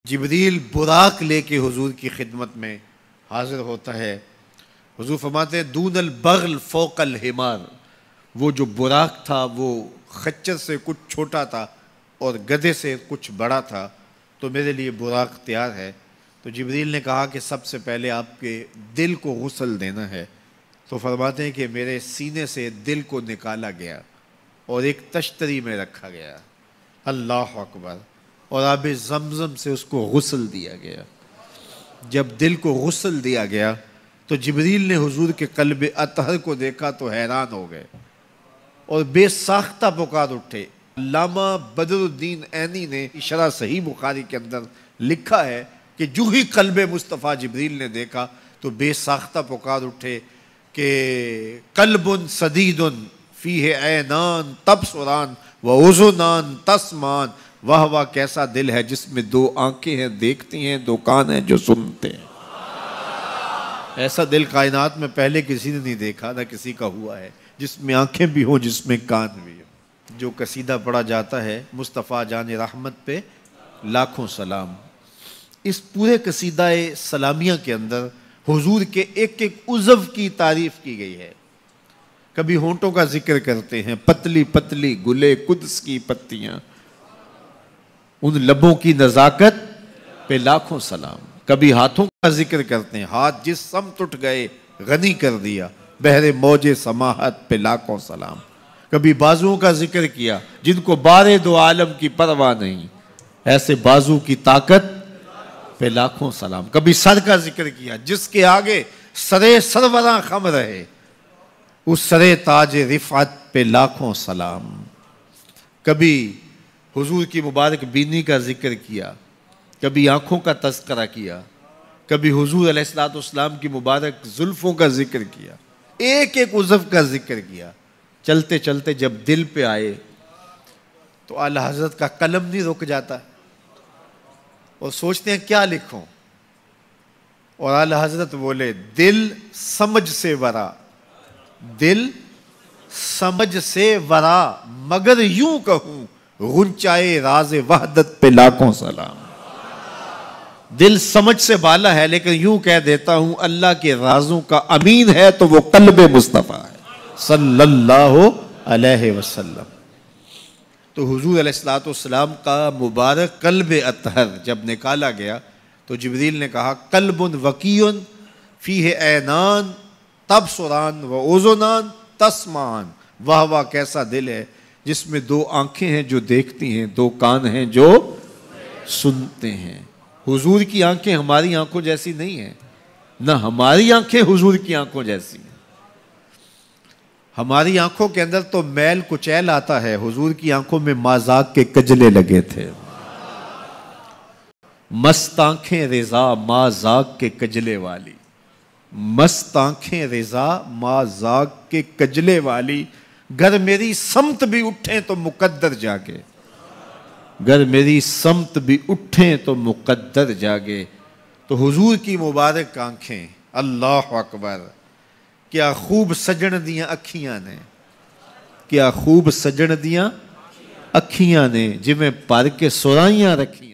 جبریل براق لے کے حضور کی خدمت میں حاضر ہوتا ہے. حضور فرماتے ہیں دون البغل فوق الحمار، وہ جو براق تھا وہ خچر سے کچھ چھوٹا تھا اور گدھے سے کچھ بڑا تھا، تو میرے لیے براق تیار ہے. تو جبریل نے کہا کہ سب سے پہلے آپ کے دل کو غسل دینا ہے. تو فرماتے ہیں کہ میرے سینے سے دل کو نکالا گیا اور ایک تشتری میں رکھا گیا. اللہ اکبر. اور آب زمزم سے اس کو غسل دیا گیا. جب دل کو غسل دیا گیا تو جبریل نے حضور کے قلب اطہر کو دیکھا تو حیران ہو گئے اور بے ساختہ پکار اٹھے. علامہ بدر الدین عینی نے شرح صحیح بخاری کے اندر لکھا ہے کہ جو ہی قلب مصطفیٰ جبریل نے دیکھا تو بے ساختہ پکار اٹھے کہ قلب سدید فیہ عینان تبصران و اذنان تسمان. واہ واہ کیسا دل ہے جس میں دو آنکھیں ہیں دیکھتی ہیں، دو کان ہیں جو سنتے ہیں. ایسا دل کائنات میں پہلے کسی نے نہیں دیکھا، نہ کسی کا ہوا ہے، جس میں آنکھیں بھی ہوں، جس میں کان بھی ہوں. جو قصیدہ پڑھا جاتا ہے مصطفیٰ جان رحمت پہ لاکھوں سلام. اس پورے قصیدہ سلامیہ کے اندر حضور کے ایک ایک عضو کی تعریف کی گئی ہے. کبھی ہونٹوں کا ذکر کرتے ہیں، پتلی پتلی گلے قدس کی پتیاں، ان لبوں کی نزاکت پہ لاکھوں سلام. کبھی ہاتھوں کا ذکر کرتے ہیں، ہاتھ جس سمت اٹھ گئے غنی کر دیا، بحر موج سماحت پہ لاکھوں سلام. کبھی بازوؤں کا ذکر کیا جن کو بارے دو عالم کی پرواہ نہیں، ایسے بازو کی طاقت پہ لاکھوں سلام. کبھی سر کا ذکر کیا جس کے آگے سرے سروراں خم رہے، اس سرے تاج رفعت پہ لاکھوں سلام. کبھی حضور کی مبارک بینی کا ذکر کیا، کبھی آنکھوں کا تذکرہ کیا، کبھی حضور علیہ السلام کی مبارک زلفوں کا ذکر کیا، ایک ایک عضو کا ذکر کیا. چلتے چلتے جب دل پہ آئے تو اعلیٰ حضرت کا قلم نہیں رک جاتا اور سوچتے ہیں کیا لکھوں، اور اعلیٰ حضرت بولے دل سمجھ سے ورا، دل سمجھ سے ورا، مگر یوں کہوں غنچائے راز وحدت پہ لاکھوں سلام. دل سمجھ سے بالا ہے لیکن یوں کہہ دیتا ہوں اللہ کے رازوں کا امین ہے تو وہ قلب مصطفیٰ ہے صلی اللہ علیہ وسلم. تو حضور علیہ السلام کا مبارک قلب اطہر جب نکالا گیا تو جبریل نے کہا قلب وقیع فیہ عینان تبصران و اذنان تسمعان. واہ واہ کیسا دل ہے جس میں دو آنکھیں ہیں جو دیکھتی ہیں، دو کان ہیں جو سنتے ہیں. حضور کی آنکھیں ہماری آنکھوں جیسی نہیں ہیں، نہ ہماری آنکھیں حضور کی آنکھوں جیسی ہیں. ہماری آنکھوں کے اندر تو میل کچیل آتا ہے، حضور کی آنکھوں میں مازاق کے کجلے لگے تھے. مست آنکھیں رضا مازاق کے کجلے والی، مست آنکھیں رضا مازاق کے کجلے والی، گر میری سمت بھی اٹھیں تو مقدر جاگے، گر میری سمت بھی اٹھیں تو مقدر جاگے. تو حضور کی مبارک آنکھیں، اللہ اکبر، کیا خوب سجن دیاں اکھیاں نے، کیا خوب سجن دیاں اکھیاں نے، جی میں پر کے سرائیاں رکھی